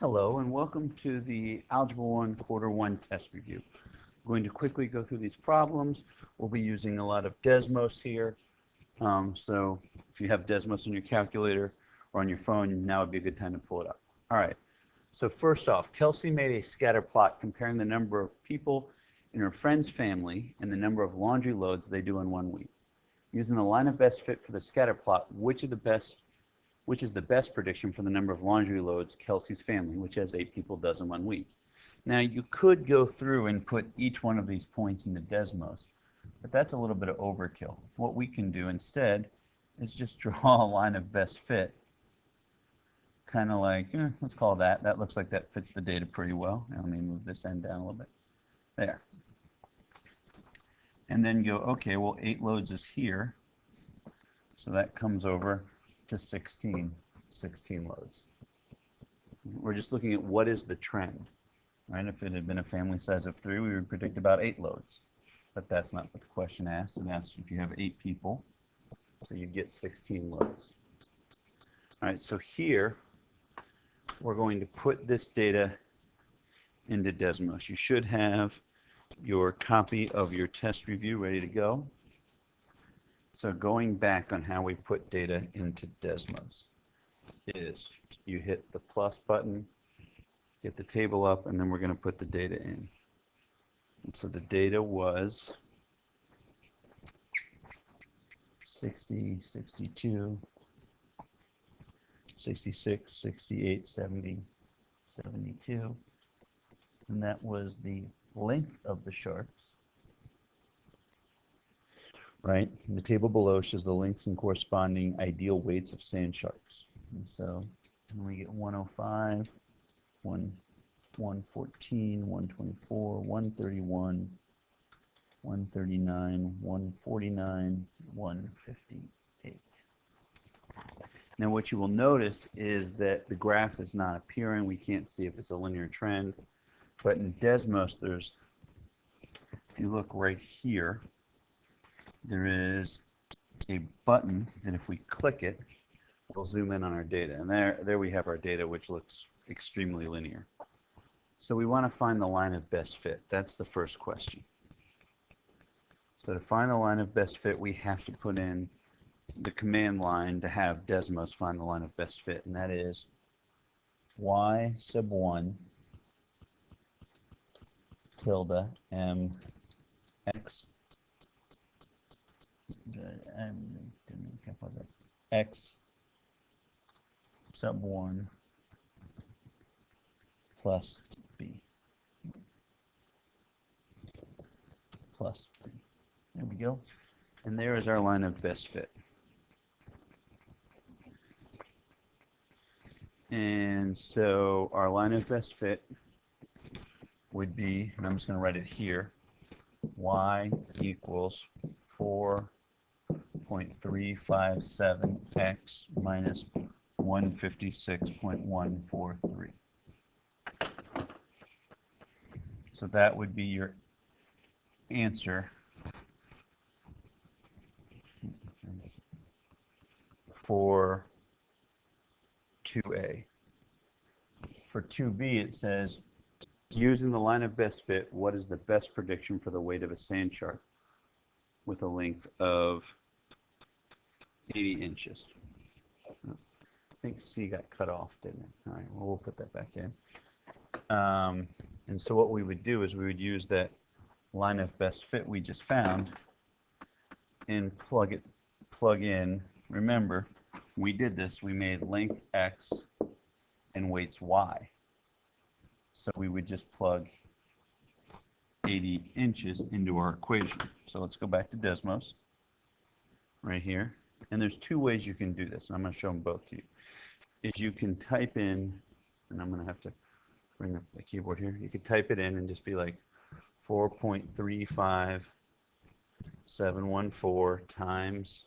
Hello and welcome to the Algebra 1 Quarter 1 test review. I'm going to quickly go through these problems. We'll be using a lot of Desmos here. So if you have Desmos on your calculator or on your phone, now would be a good time to pull it up. All right. So first off, Kelsey made a scatter plot comparing the number of people in her friend's family and the number of laundry loads they do in 1 week. Using the line of best fit for the scatter plot, which is the best prediction for the number of laundry loads Kelsey's family, which has 8 people, does in 1 week. Now you could go through and put each one of these points into Desmos, but that's a little bit of overkill. What we can do instead is just draw a line of best fit, kind of like, let's call that. That looks like that fits the data pretty well. Now let me move this end down a little bit. There. And then go, okay, well 8 loads is here, so that comes over to 16 loads. We're just looking at what is the trend, right? If it had been a family size of 3, we would predict about 8 loads, but that's not what the question asked. It asked if you have 8 people, so you get 16 loads. All right, so here we're going to put this data into Desmos. You should have your copy of your test review ready to go. So going back on how we put data into Desmos is you hit the plus button, get the table up, and then we're going to put the data in. And so the data was 60, 62, 66, 68, 70, 72. And that was the length of the sharks. Right? The table below shows the lengths and corresponding ideal weights of sand sharks. And so we get 105, 114, 124, 131, 139, 149, 158. Now what you will notice is that the graph is not appearing. We can't see if it's a linear trend. But in Desmos, if you look right here, there is a button that if we click it, we'll zoom in on our data. And there we have our data, which looks extremely linear. So we want to find the line of best fit. That's the first question. So to find the line of best fit, we have to put in the command line to have Desmos find the line of best fit. And that is y sub 1 tilde m x x sub 1 plus b plus b. There we go. And there is our line of best fit. And so our line of best fit would be, and I'm just going to write it here, y equals 4.357x minus 156.143. So that would be your answer for 2A. For 2B, it says, using the line of best fit, what is the best prediction for the weight of a sand shark with a length of 80 inches? I think C got cut off, didn't it? All right, well, we'll put that back in. And so what we would do is we would use that line of best fit we just found and plug in. Remember, we did this. We made length X and weights Y. So we would just plug 80 inches into our equation. So let's go back to Desmos right here. And there's 2 ways you can do this. And I'm going to show them both to you. Is you can type in, and I'm going to have to bring up the keyboard here. You could type it in and just be like 4.35714 times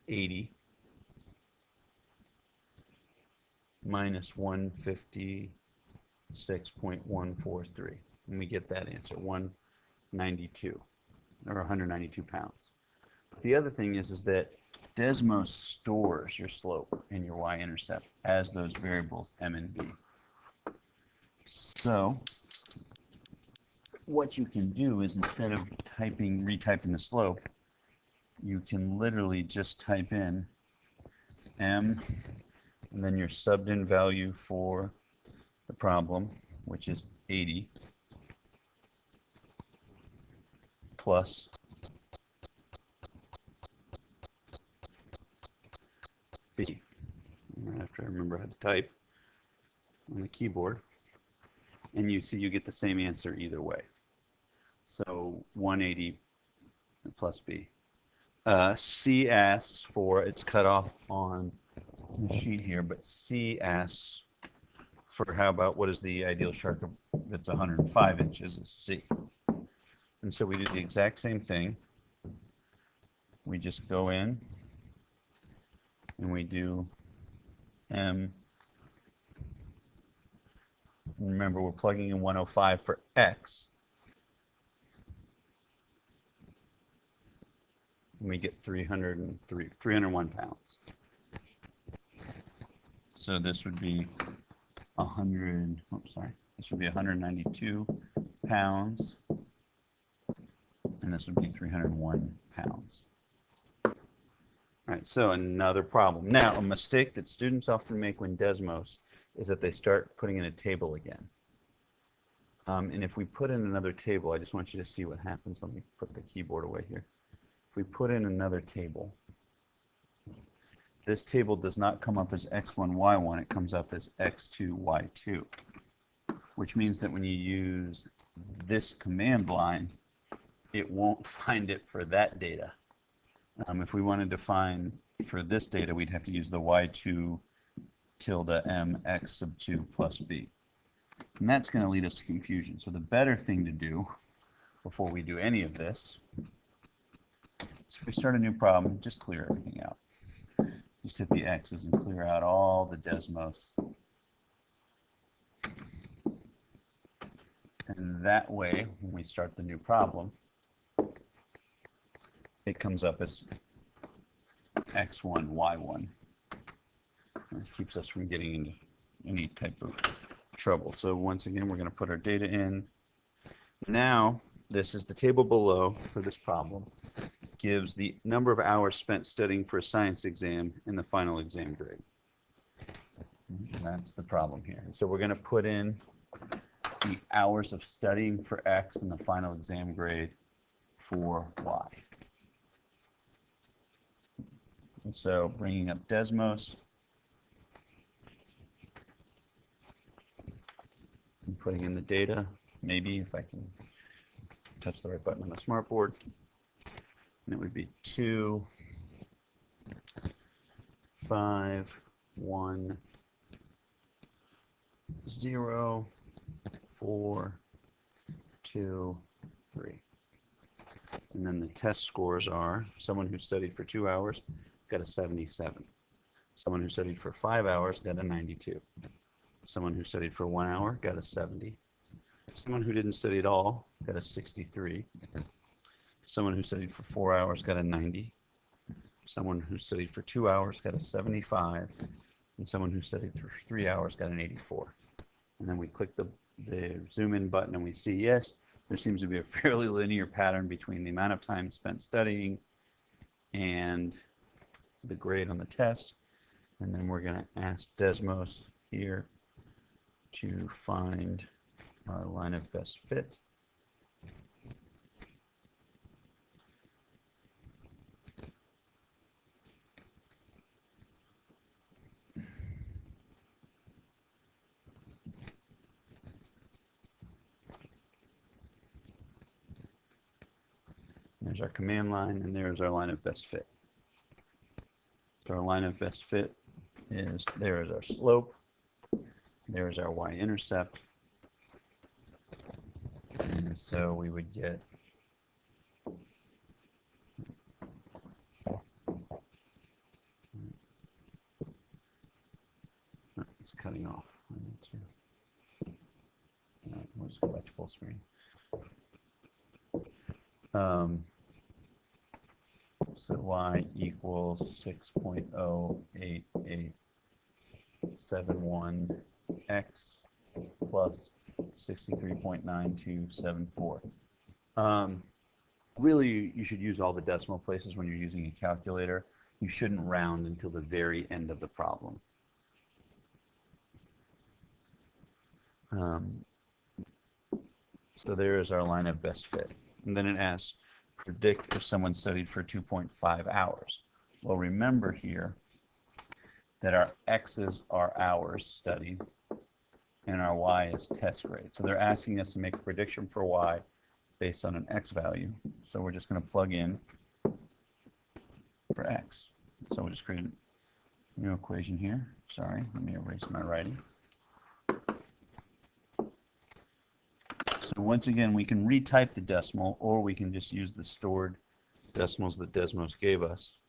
80 minus 156.143. And we get that answer, 192, or 192 pounds. But the other thing is that Desmos stores your slope and your y-intercept as those variables m and b. So what you can do is, instead of retyping the slope, you can literally just type in m and then your subbed in value for the problem, which is 80, plus b. I'm going to have to remember how to type on the keyboard. And you see you get the same answer either way. So 180 plus b. C asks for, it's cut off on the sheet here, but C asks for how about what is the ideal shark that's 105 inches is C. And so we do the exact same thing. We just go in and we do M. Remember, we're plugging in 105 for X. And we get 301 pounds. So this would be 192 pounds. And this would be 301 pounds. All right, so another problem. Now, a mistake that students often make when Desmos is that they start putting in a table again. And if we put in another table, I just want you to see what happens. Let me put the keyboard away here. If we put in another table, this table does not come up as x1, y1. It comes up as x2, y2, which means that when you use this command line, it won't find it for that data. If we wanted to find for this data, we'd have to use the y2 tilde m x sub 2 plus b. And that's going to lead us to confusion. So the better thing to do before we do any of this is, if we start a new problem, just clear everything out. Just hit the X's and clear out all the Desmos. And that way, when we start the new problem, it comes up as x1, y1. This keeps us from getting into any type of trouble. So once again, we're going to put our data in. Now, this is the table below for this problem. Gives the number of hours spent studying for a science exam and the final exam grade. And that's the problem here. So we're going to put in the hours of studying for X and the final exam grade for Y. And so bringing up Desmos, and putting in the data, maybe if I can touch the right button on the smartboard, and it would be 2, 5, 1, 0, 4, 2, 3. And then the test scores are, someone who studied for 2 hours got a 77. Someone who studied for 5 hours got a 92. Someone who studied for 1 hour got a 70. Someone who didn't study at all got a 63. Someone who studied for 4 hours got a 90. Someone who studied for 2 hours got a 75. And someone who studied for 3 hours got an 84. And then we click the zoom in button and we see, yes, there seems to be a fairly linear pattern between the amount of time spent studying and the grade on the test. And then we're going to ask Desmos here to find our line of best fit. There's our command line, and there's our line of best fit. So our line of best fit is, there is our slope, there is our y-intercept, and so we would get it's cutting off. I need to, we'll just go back to full screen. So y equals 6.08871x plus 63.9274. Really, you should use all the decimal places when you're using a calculator. You shouldn't round until the very end of the problem. So there is our line of best fit. And then it asks, predict if someone studied for 2.5 hours. Well, remember here that our x's are hours studied and our y is test grade. So they're asking us to make a prediction for y based on an x value. So we're just going to plug in for x. So we'll just create a new equation here. Sorry, let me erase my writing. So once again, we can retype the decimal, or we can just use the stored decimals that Desmos gave us.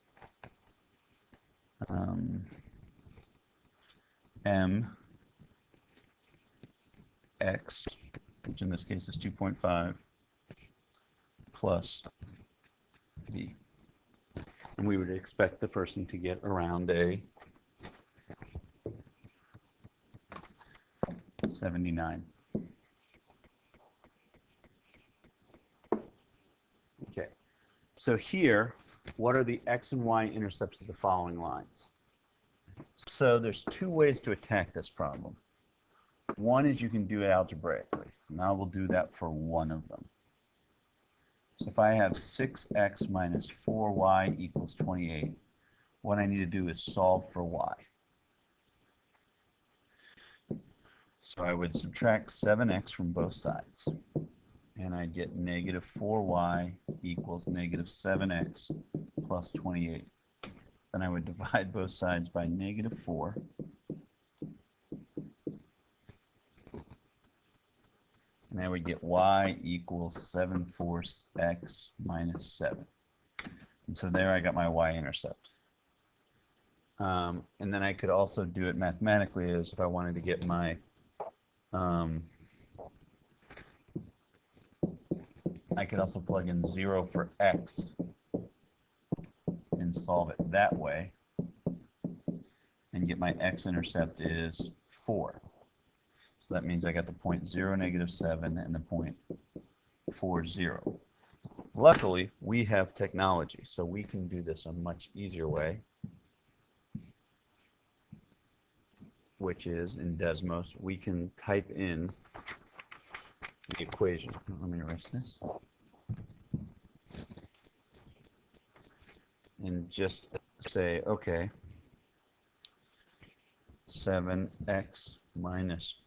M x, which in this case is 2.5, plus b. And we would expect the person to get around a 79. Okay, so here, what are the x and y intercepts of the following lines? So there's two ways to attack this problem. One is you can do it algebraically, and I will do that for one of them. So if I have 6x minus 4y equals 28, what I need to do is solve for y. So I would subtract 7x from both sides, and I get negative 4y equals negative 7x plus 28. Then I would divide both sides by negative 4. And I would get y equals 7/4 x minus 7. And so there I got my y-intercept. And then I could also do it mathematically as if I wanted to get my I could also plug in 0 for x and solve it that way and get my x-intercept is 4. So that means I got the point 0, negative 7 and the point 4, 0. Luckily, we have technology, so we can do this a much easier way, which is in Desmos, we can type in the equation. Let me erase this. And just say, okay, 7x minus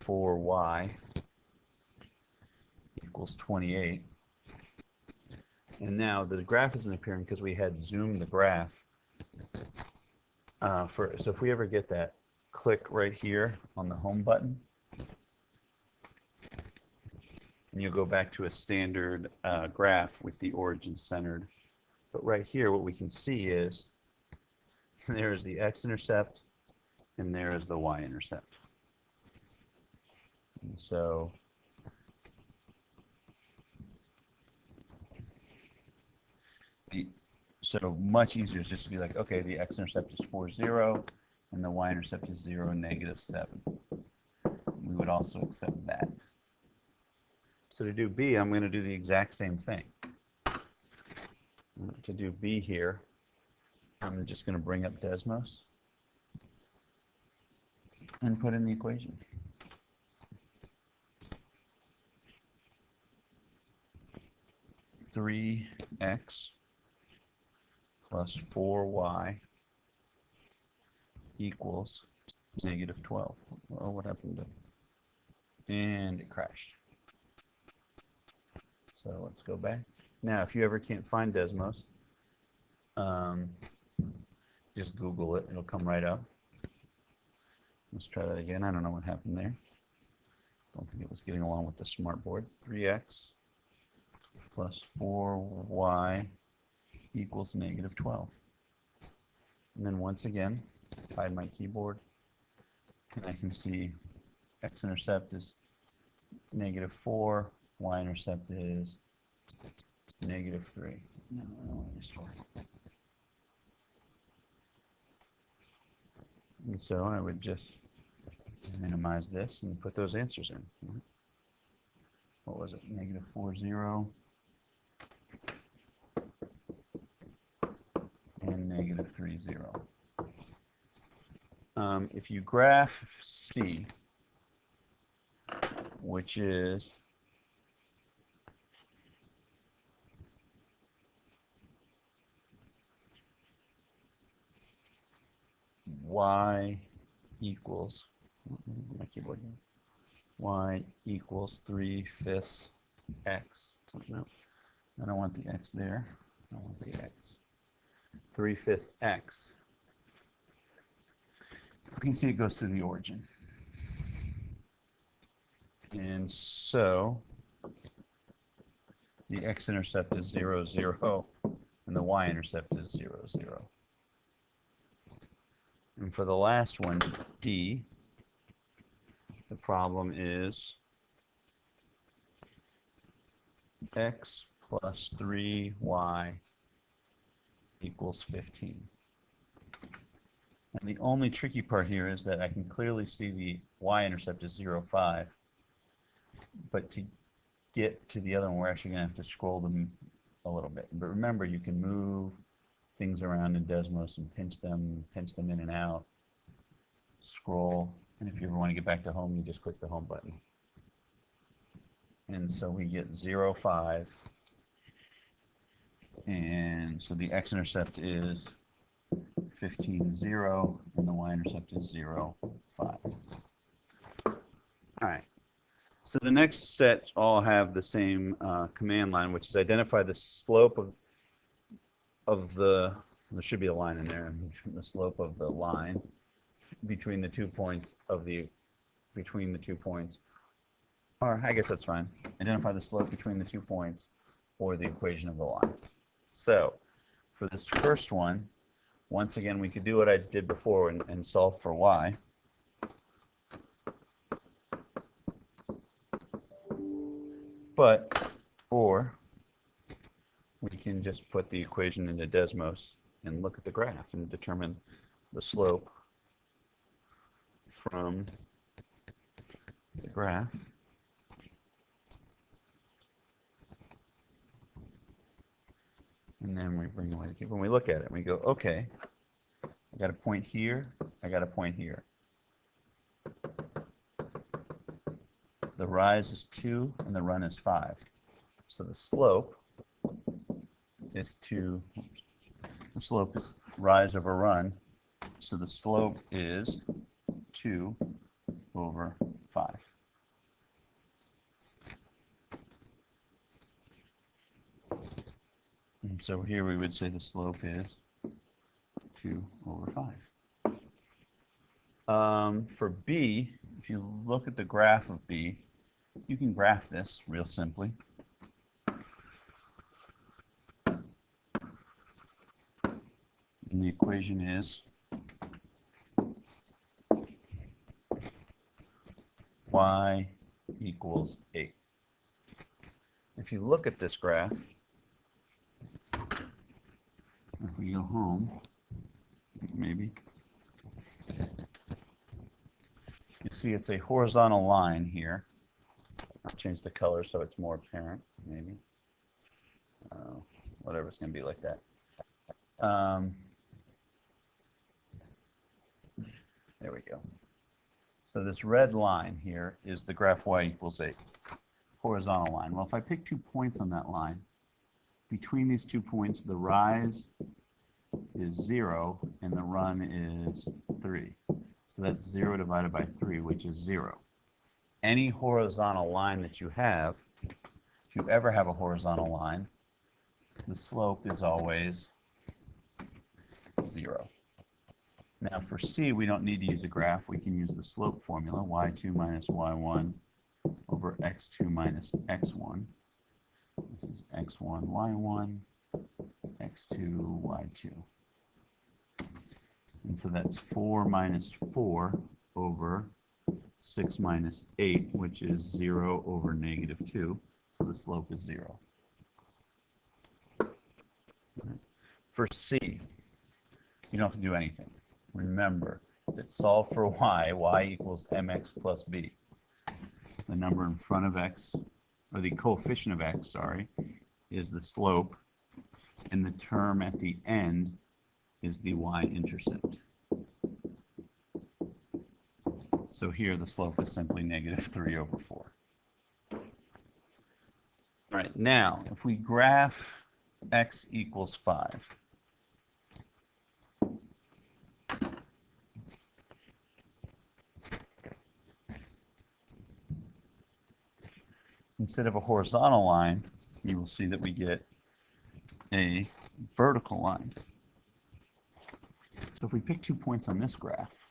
4y equals 28. And now the graph isn't appearing because we had zoomed the graph. So if we ever get that, click right here on the home button. And you'll go back to a standard graph with the origin centered. But right here, what we can see is there's the x-intercept and there is the y-intercept. So much easier is just to be like, okay, the x-intercept is 4, 0, and the y-intercept is 0, negative 7. We would also accept that. So to do B, I'm going to do the exact same thing. To do B here, I'm just going to bring up Desmos and put in the equation. Three x plus 4y equals negative 12. Oh, what happened to it? And it crashed. So let's go back. Now, if you ever can't find Desmos, just Google it. It'll come right up. Let's try that again. I don't know what happened there. Don't think it was getting along with the smartboard. 3x plus 4y equals negative 12. And then once again, hide my keyboard, and I can see x-intercept is negative 4, y-intercept is negative 3. No, I don't want to restore. And so I would just minimize this and put those answers in. What was it? Negative 4, 0. And negative 3, 0. If you graph C, which is y equals, my keyboard here, y equals 3/5 x. No, I don't want the x there. I want the x. 3/5 x. You can see it goes through the origin. And so the x-intercept is 0, 0, and the y-intercept is 0, 0. And for the last one, D, the problem is x plus 3y equals 15. And the only tricky part here is that I can clearly see the y-intercept is 0, 5. But to get to the other one, we're actually going to have to scroll them a little bit. But remember, you can move things around in Desmos and pinch them in and out, scroll, and if you ever want to get back to home, you just click the home button. And so we get 0, 5, and so the x-intercept is 15, 0, and the y-intercept is 0, 5. All right. So the next set all have the same command line, which is identify the slope of the, there should be a line in there, the slope of the line between the 2 points between the 2 points, or I guess that's fine. Identify the slope between the 2 points or the equation of the line. So for this first one, once again, we could do what I did before and solve for y. Or we can just put the equation into Desmos and look at the graph and determine the slope from the graph. And then we bring away the cube. When we look at it, we go, okay, I got a point here, I got a point here. The rise is 2 and the run is 5. So the slope is 2. The slope is rise over run. So the slope is 2 over 5. And so here we would say the slope is 2 over 5. For B, if you look at the graph of B, you can graph this real simply. And the equation is y equals 8. If you look at this graph, if we go home, maybe, you see it's a horizontal line here. I'll change the color so it's more apparent, maybe. Whatever, it's going to be like that. There we go. So this red line here is the graph y equals 8, horizontal line. Well, if I pick 2 points on that line, between these 2 points, the rise is 0 and the run is 3. So that's 0 divided by 3, which is 0. Any horizontal line that you have, if you ever have a horizontal line, the slope is always 0. Now for C, we don't need to use a graph. We can use the slope formula, y2 minus y1 over x2 minus x1. This is x1, y1, x2, y2. And so that's 4 minus 4 over 6 minus 8, which is 0 over negative 2. So the slope is 0. For C, you don't have to do anything. Remember that solve for y equals mx plus b. The number in front of x, or the coefficient of x, sorry, is the slope, and the term at the end is the y-intercept. So here the slope is simply -3/4. All right, now if we graph x equals 5, instead of a horizontal line, you will see that we get a vertical line. So if we pick 2 points on this graph,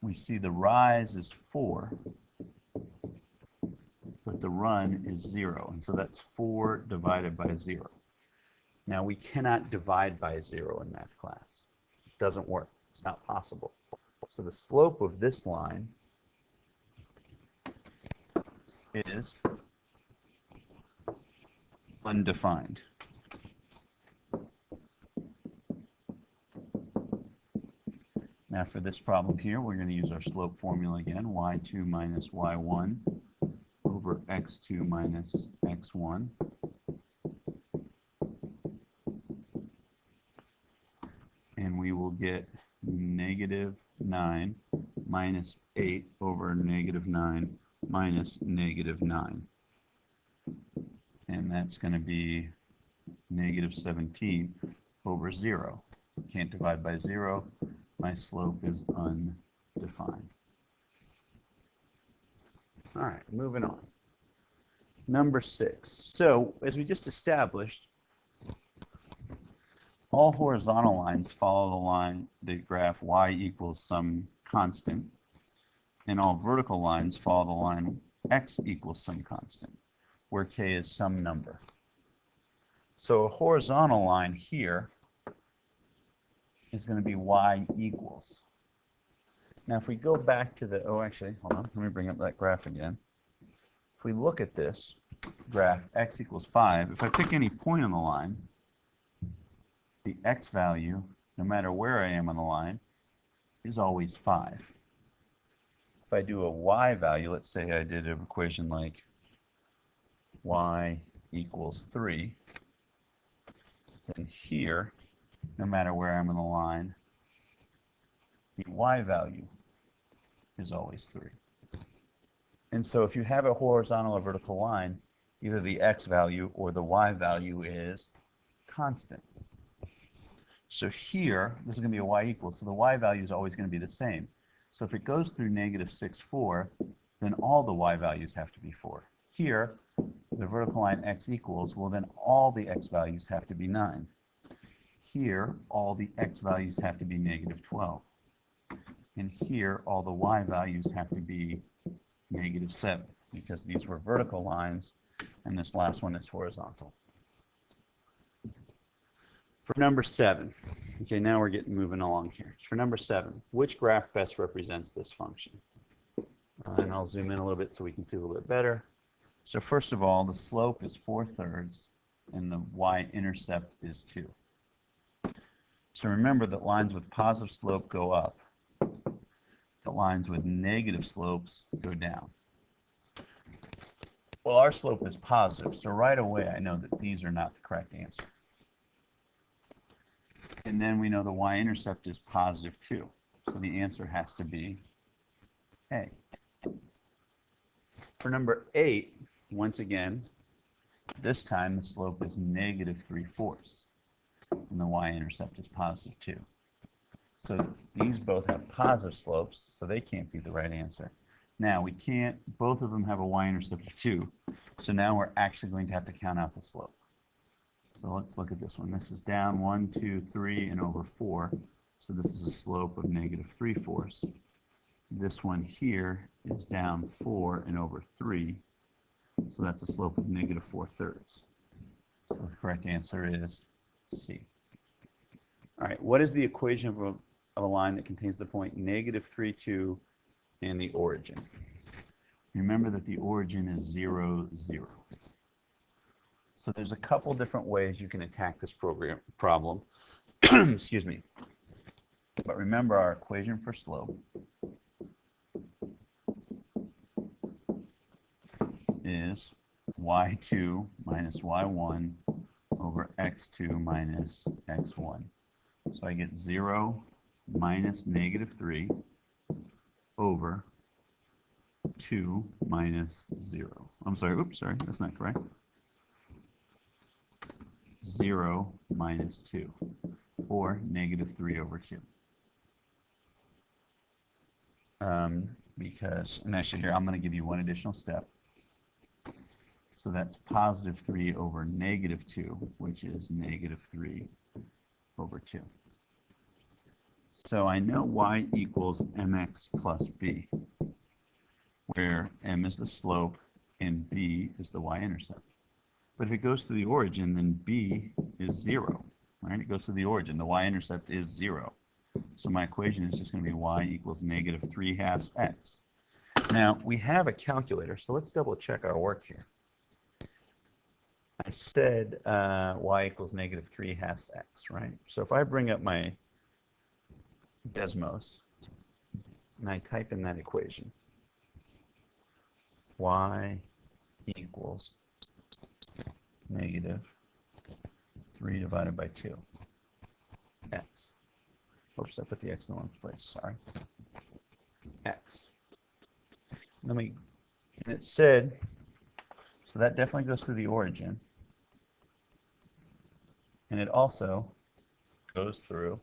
we see the rise is 4, but the run is 0. And so that's 4 divided by 0. Now we cannot divide by 0 in math class. It doesn't work. It's not possible. So the slope of this line is undefined. Now for this problem here, we're going to use our slope formula again, y2 minus y1 over x2 minus x1. And we will get -9 minus 8 over -9 minus -9. And that's going to be -17 over 0. Can't divide by 0. My slope is undefined. All right, moving on. Number 6. So, as we just established, all horizontal lines follow the graph y equals some constant, and all vertical lines follow the line x equals some constant, where k is some number. So a horizontal line here is going to be y equals. Now if we go back to the, actually, hold on, let me bring up that graph again. If we look at this graph, x equals 5, if I pick any point on the line, the x value, no matter where I am on the line, is always 5. If I do a y value, let's say I did an equation like y equals 3, then here, no matter where I'm on the line, the y value is always 3. And so if you have a horizontal or vertical line, either the x value or the y value is constant. So here, this is going to be a y equals, so the y value is always going to be the same. So if it goes through -6, 4, then all the y values have to be 4. Here, the vertical line x equals, well then all the x values have to be 9. Here, all the x values have to be -12. And here, all the y values have to be -7, because these were vertical lines, and this last one is horizontal. For number 7, okay, now we're getting moving along here. For number 7, which graph best represents this function? And I'll zoom in a little bit so we can see a little bit better. So first of all, the slope is 4/3, and the y-intercept is 2. So remember that lines with positive slope go up. The lines with negative slopes go down. Well, our slope is positive, so right away I know that these are not the correct answer. And then we know the y-intercept is positive 2. So the answer has to be A. For number 8, once again, this time the slope is -3/4. And the y-intercept is positive 2. So these both have positive slopes, so they can't be the right answer. Now we can't, both of them have a y-intercept of 2. So now we're actually going to have to count out the slope. So let's look at this one. This is down 1, 2, 3, and over 4. So this is a slope of -3/4. This one here is down 4 and over 3. So that's a slope of -4/3. So the correct answer is C. All right, what is the equation of a line that contains the point -3, 2, and the origin? Remember that the origin is 0, 0. So there's a couple different ways you can attack this problem. Excuse me. But remember our equation for slope is y2 minus y1 over x2 minus x1. So I get 0 minus -3 over 2 minus 0. I'm sorry, oops, sorry, that's not correct. 0 minus 2, or -3 over 2. And actually here, I'm going to give you one additional step. So that's +3 over -2, which is -3 over 2. So I know y equals mx plus b, where m is the slope and b is the y-intercept. But if it goes to the origin, then b is 0, right? It goes to the origin. The y-intercept is 0. So my equation is just going to be y equals -3/2 x. Now, we have a calculator, so let's double check our work here. I said y equals -3/2 x, right? So if I bring up my Desmos and I type in that equation, y equals -3 divided by 2 x. Oops, I put the x in the wrong place, sorry. X. And it said, so that definitely goes through the origin. And it also goes through,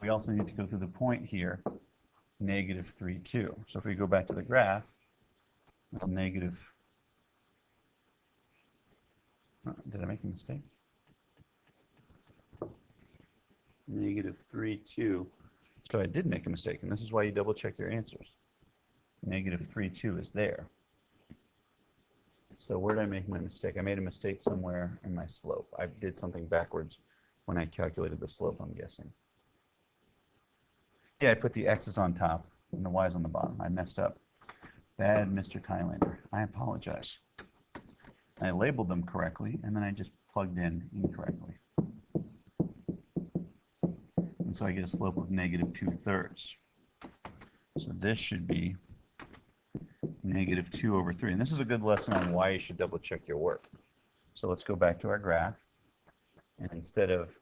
we also need to go through the point here, -3, 2. So if we go back to the graph, did I make a mistake? -3, 2. So I did make a mistake, and this is why you double check your answers. -3, 2 is there. So where did I make my mistake? I made a mistake somewhere in my slope. I did something backwards when I calculated the slope, I'm guessing. Yeah, I put the x's on top and the y's on the bottom. I messed up. Bad Mr. Thailander. I apologize. I labeled them correctly, and then I just plugged in incorrectly. And so I get a slope of -2/3. So this should be -2 over 3. And this is a good lesson on why you should double check your work. So let's go back to our graph. And instead of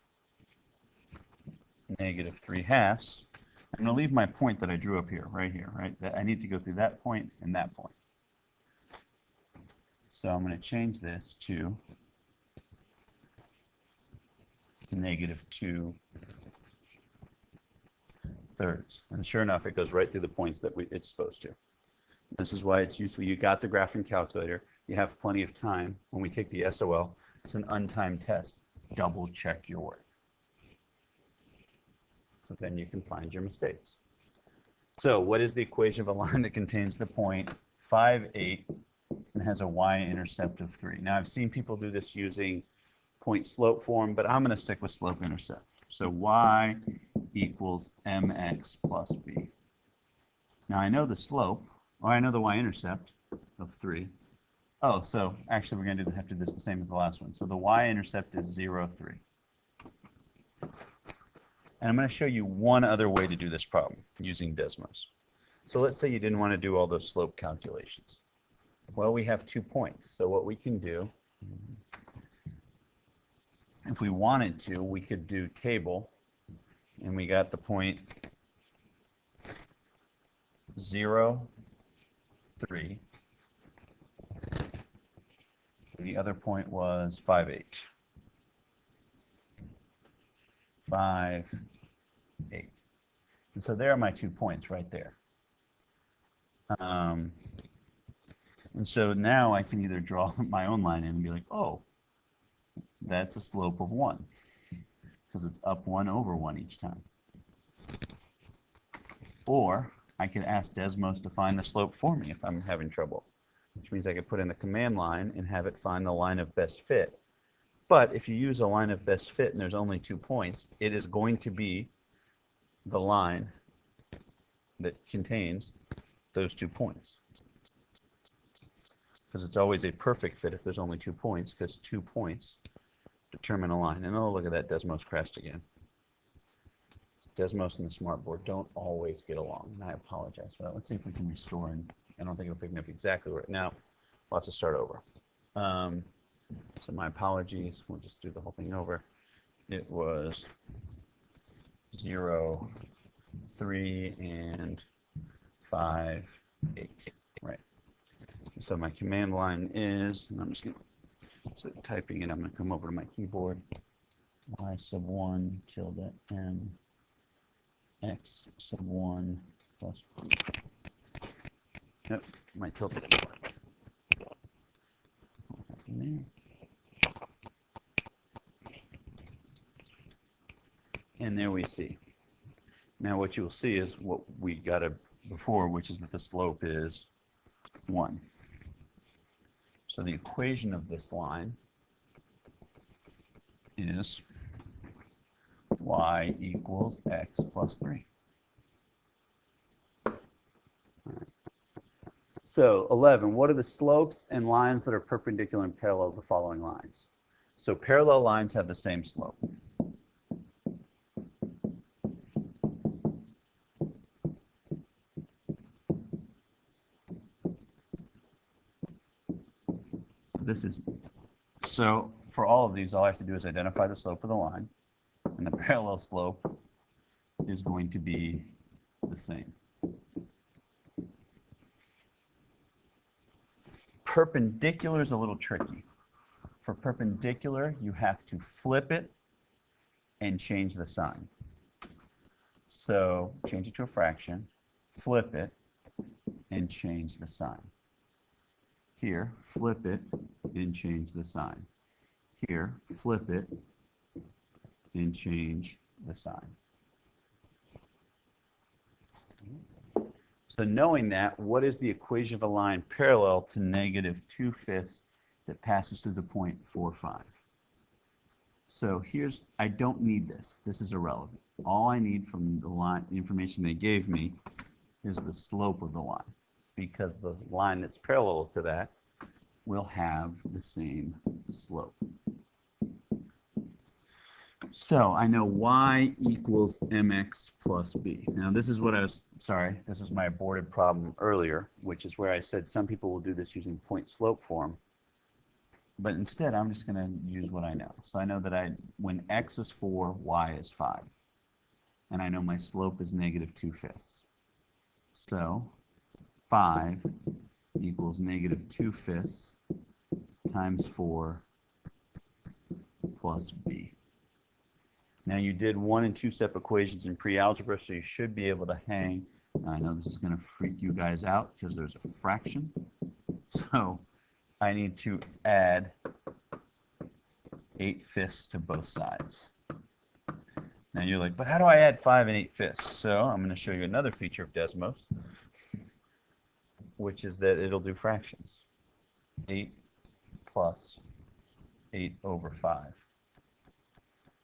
-3/2, I'm going to leave my point that I drew up here, right here, right? I need to go through that point and that point. So I'm going to change this to -2/3. And sure enough, it goes right through the points that it's supposed to. This is why it's useful. You got the graphing calculator. You have plenty of time. When we take the SOL, it's an untimed test. Double check your work. So then you can find your mistakes. So what is the equation of a line that contains the point 5, 8 and has a y-intercept of 3? Now I've seen people do this using point slope form, but I'm going to stick with slope intercept. So y equals mx plus b. Now I know the slope, or I know the y-intercept of 3. Oh, so actually we're going to have to do this the same as the last one. So the y-intercept is 0, 3. And I'm going to show you one other way to do this problem using Desmos. So let's say you didn't want to do all those slope calculations. Well, we have 2 points. So what we can do, if we wanted to, we could do table, and we got the point 0, 3. And the other point was 5, 8. 5, 8. And so there are my 2 points right there. And so now I can either draw my own line in and be like, oh, that's a slope of 1, because it's up 1 over 1 each time. Or I could ask Desmos to find the slope for me if I'm having trouble, which means I could put in the command line and have it find the line of best fit. But if you use a line of best fit and there's only 2 points, it is going to be the line that contains those 2 points. because it's always a perfect fit if there's only 2 points, because 2 points determine a line. And oh, look at that, Desmos crashed again. Desmos and the smartboard don't always get along, and I apologize for that. Let's see if we can restore, and I don't think we're picking up exactly where. Now, we'll have to start over. So my apologies. We'll just do the whole thing over. It was 0, 3, and 5, 8. Right. So my command line is, and I'm just going to, instead of typing it, I'm going to come over to my keyboard. Y sub 1 tilde m x sub 1 plus b. Nope, my tilde didn't work. And there we see. Now what you'll see is what we got before, which is that the slope is 1. So the equation of this line is y equals x plus 3. So 11, what are the slopes and lines that are perpendicular and parallel to the following lines? So parallel lines have the same slope. So for all of these, all I have to do is identify the slope of the line, and the parallel slope is going to be the same. Perpendicular is a little tricky. For perpendicular, you have to flip it and change the sign. So change it to a fraction, flip it, and change the sign. Here, flip it and change the sign. Here, flip it and change the sign. So knowing that, what is the equation of a line parallel to negative 2/5 that passes through the point 4, 5? So here's, I don't need this. This is irrelevant. All I need from the line, the information they gave me, is the slope of the line, because the line that's parallel to that will have the same slope. So I know y equals mx plus b. Now this is what I was, sorry, this is my aborted problem earlier, which is where I said some people will do this using point slope form. But instead, I'm just going to use what I know. So I know that when x is 4, y is 5. And I know my slope is negative 2/5. So 5 equals negative 2/5 times 4 plus b. Now you did 1 and 2 step equations in pre-algebra, so you should be able to hang. I know this is going to freak you guys out because there's a fraction. So I need to add 8/5 to both sides. Now you're like, but how do I add 5 and 8/5? So I'm going to show you another feature of Desmos, which is that it'll do fractions. 8 plus 8/5.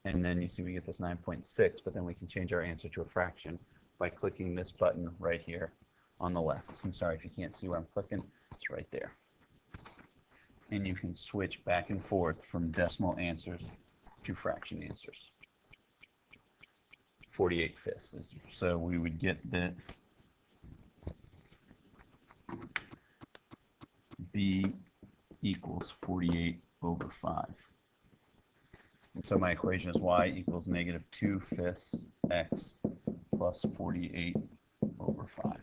And then you see we get this 9.6, but then we can change our answer to a fraction by clicking this button right here on the left. I'm sorry if you can't see where I'm clicking. It's right there. And you can switch back and forth from decimal answers to fraction answers. 48/5. So we would get that b equals 48/5. And so my equation is y equals negative 2/5 x plus 48/5.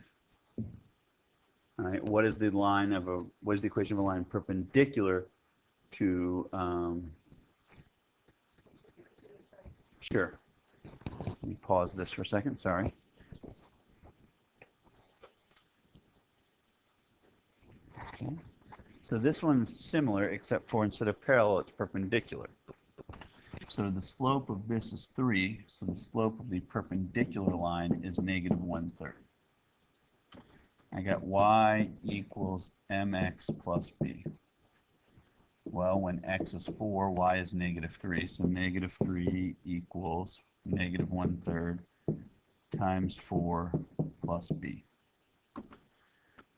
All right, what is the equation of a line perpendicular to, sure. Let me pause this for a second, sorry. Okay. So this one's similar, except for instead of parallel, it's perpendicular. So the slope of this is 3, so the slope of the perpendicular line is negative 1/3. I got y equals mx plus b. Well, when x is 4, y is negative 3, so negative 3 equals negative 1/3 times 4 plus b.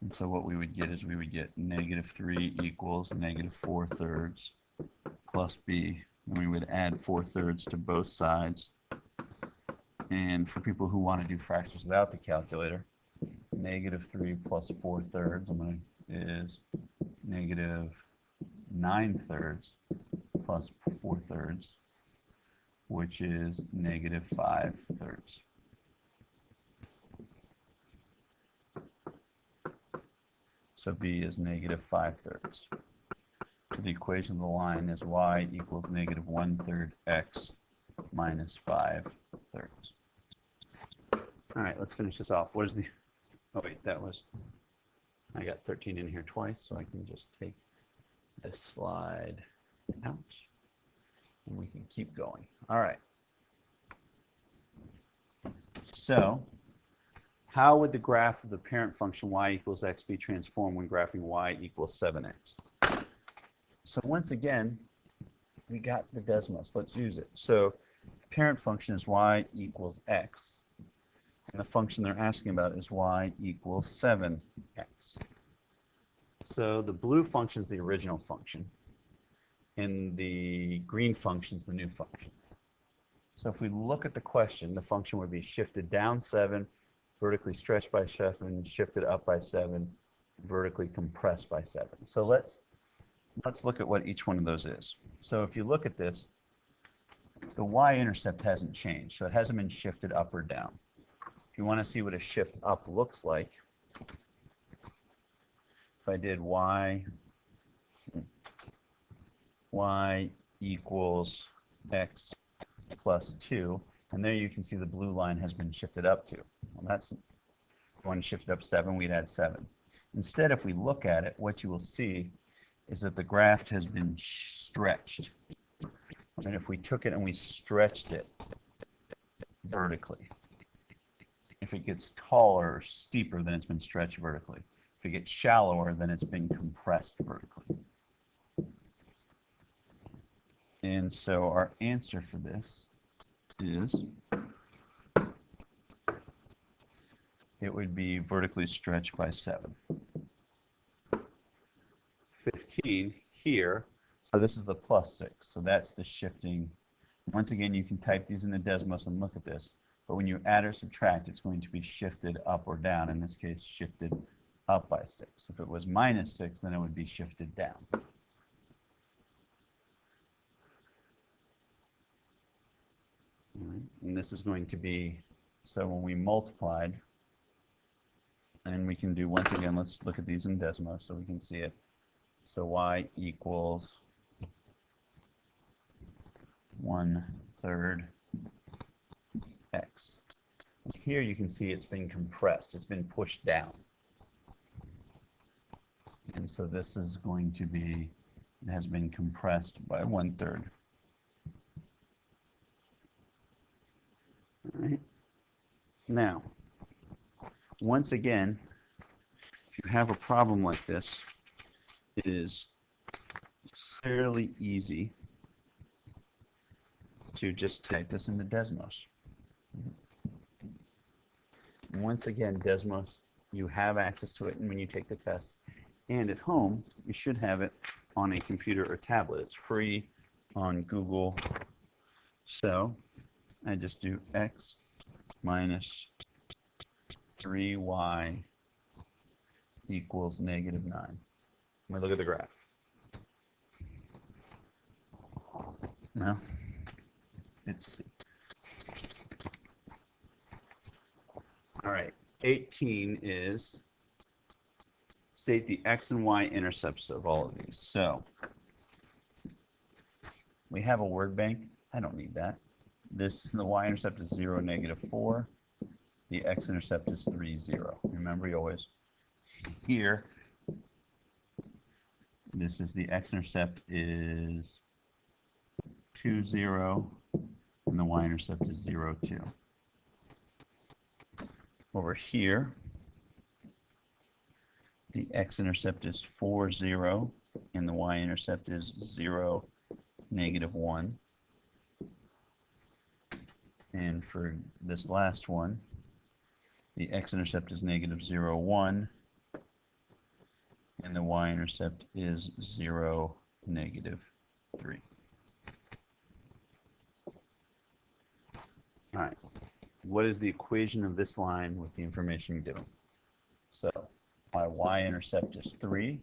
And so what we would get is we would get -3 equals -4/3 plus b. And we would add 4/3 to both sides. And for people who want to do fractions without the calculator, -3 plus 4/3 is -9/3 plus 4/3, which is -5/3. So b is -5/3. So the equation of the line is y equals -1/3 x minus 5/3. All right, let's finish this off. What is the, oh wait, I got 13 in here twice, so I can just take this slide out, and we can keep going. All right. So, how would the graph of the parent function y equals x be transformed when graphing y equals 7x? So once again, we got the Desmos. Let's use it. So parent function is y equals x, and the function they're asking about is y equals 7x. So the blue function is the original function, and the green function is the new function. So if we look at the question, the function would be shifted down 7, vertically stretched by 7, shifted up by 7, vertically compressed by 7. So let's look at what each one of those is. So if you look at this, the y-intercept hasn't changed, so it hasn't been shifted up or down. If you want to see what a shift up looks like, if I did y equals x plus 2, and there you can see the blue line has been shifted up to. Well, that's one shifted up 7, we'd add 7. Instead, if we look at it, what you will see is that the graph has been stretched. And if we took it and we stretched it vertically, if it gets taller or steeper, then it's been stretched vertically. If it gets shallower, then it's been compressed vertically. And so our answer for this is, it would be vertically stretched by 7. 15 here, so this is the plus 6, so that's the shifting. Once again, you can type these in the Desmos and look at this, but when you add or subtract, it's going to be shifted up or down. In this case, shifted up by 6. If it was -6, then it would be shifted down. All right. And this is going to be, so when we multiplied, and we can do, once again, let's look at these in Desmos so we can see it. So y equals 1/3 x. Here you can see it's been compressed. It's been pushed down. And so this is going to be, it has been compressed by 1/3. All right. Now, once again, if you have a problem like this, it is fairly easy to just type this into Desmos. Once again, Desmos, you have access to it when you take the test. And at home, you should have it on a computer or tablet. It's free on Google. So I just do x minus 3y equals -9. Let me look at the graph. No, it's C. All right, 18 is state the x and y intercepts of all of these. So we have a word bank. I don't need that. The y-intercept is 0, -4. The x-intercept is 3, 0. Remember, you always here. This is the x-intercept is 2, 0, and the y-intercept is 0, 2. Over here, the x-intercept is 4, 0, and the y-intercept is 0, -1. And for this last one, the x-intercept is -0, 1, and the y-intercept is 0, -3. All right, what is the equation of this line with the information given? So my y-intercept is 3,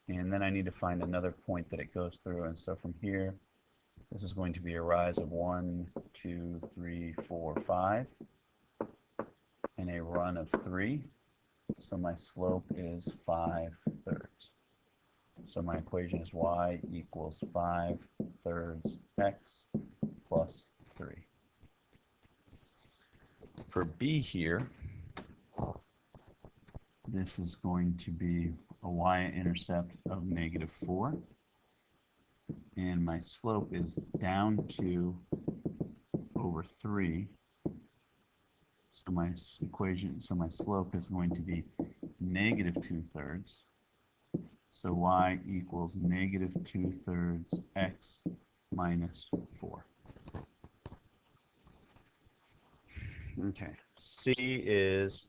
and then I need to find another point that it goes through, and so from here, this is going to be a rise of 1, 2, 3, 4, 5, and a run of 3. So my slope is 5/3. So my equation is y equals 5/3 x plus 3. For b here, this is going to be a y-intercept of -4. And my slope is down 2 over 3. So my slope is going to be -2/3. So y equals -2/3 x minus 4. Okay, C is,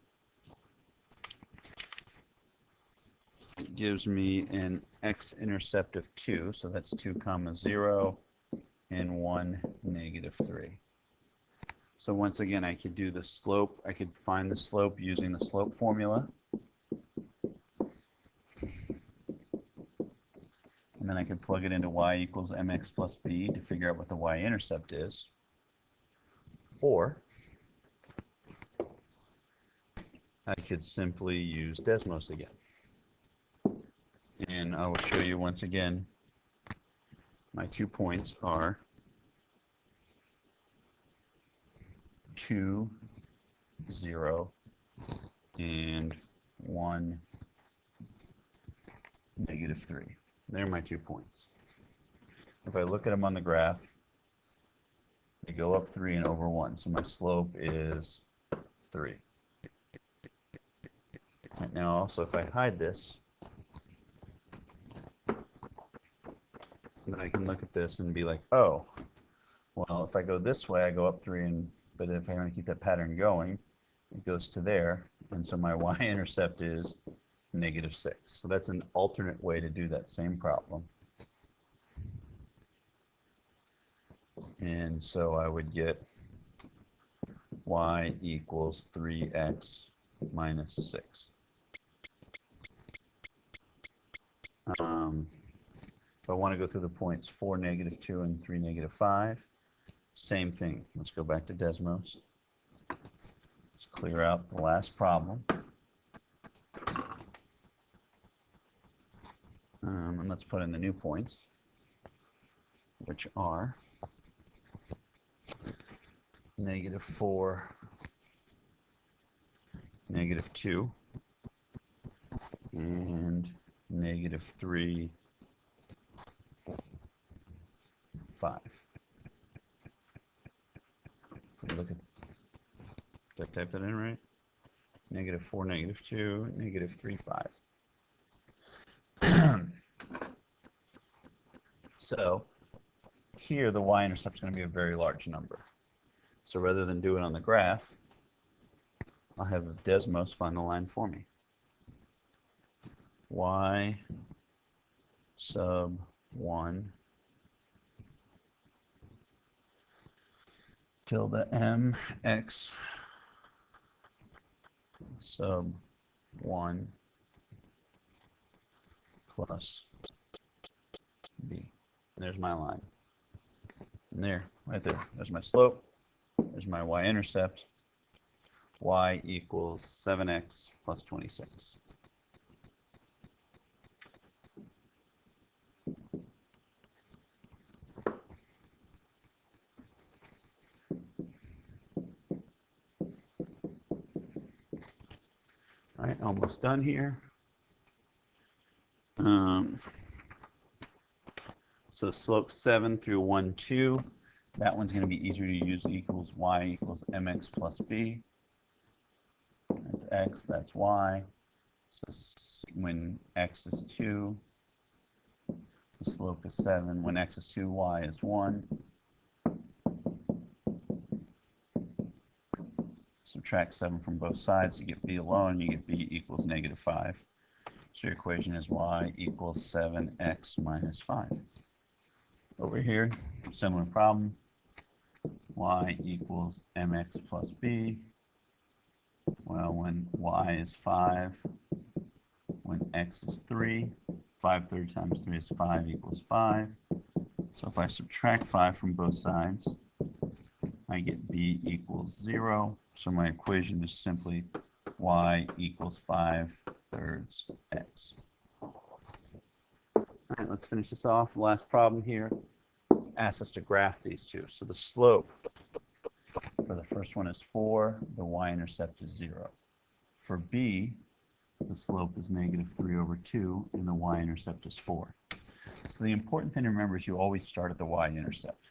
it gives me an x-intercept of 2, so that's 2, 0, and 1, -3. So once again, I could do the slope. I could find the slope using the slope formula. And then I could plug it into y equals mx plus b to figure out what the y-intercept is. Or I could simply use Desmos again. And I will show you once again, my 2 points are 2, 0, and 1, -3. They're my 2 points. If I look at them on the graph, they go up 3 and over 1, so my slope is 3. Right now, also, if I hide this, then I can look at this and be like, oh, well, if I go this way, I go up 3, but if I want to keep that pattern going, it goes to there, and so my y-intercept is -6. So that's an alternate way to do that same problem. And so I would get y equals 3x minus 6. If I want to go through the points 4, -2, and 3, -5, same thing. Let's go back to Desmos. Let's clear out the last problem. And let's put in the new points, which are -4, -2, and -3, 5. Look at, did I type that in right? -4, -2, -3, 5. So here the y-intercept is going to be a very large number. So rather than do it on the graph, I'll have Desmos find the line for me. Y sub 1 tilde m x sub 1 plus b. There's my line. And there, right there, there's my slope. There's my y-intercept. Y equals 7x plus 26. All right, almost done here. So slope 7 through 1, 2. That one's going to be easier to use. Equals y equals mx plus b. That's x, that's y. So when x is 2, the slope is 7. When x is 2, y is 1. Subtract 7 from both sides, you get b alone, you get b equals -5. So your equation is y equals 7x minus 5. Over here, similar problem. Y equals mx plus b. Well, when y is 5, when x is 3, 5 thirds times 3 is 5 equals 5. So if I subtract 5 from both sides, I get b equals 0. So my equation is simply y equals 5 thirds x. All right, let's finish this off. Last problem here asks us to graph these two. So the slope for the first one is 4, the y-intercept is 0. For b, the slope is negative 3 over 2, and the y-intercept is 4. So the important thing to remember is you always start at the y-intercept.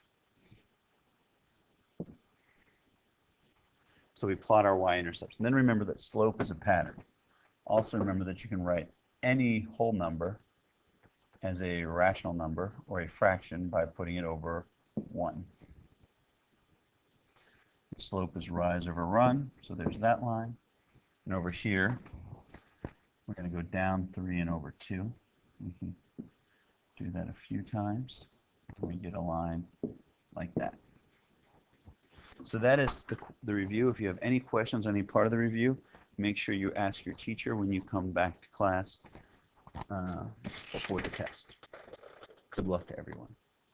So we plot our y-intercepts. And then remember that slope is a pattern. Also remember that you can write any whole number as a rational number or a fraction by putting it over 1. The slope is rise over run, so there's that line. And over here, we're going to go down 3 and over 2. We can do that a few times. We get a line like that. So that is the review. If you have any questions on any part of the review, make sure you ask your teacher when you come back to class before the test. Good luck to everyone.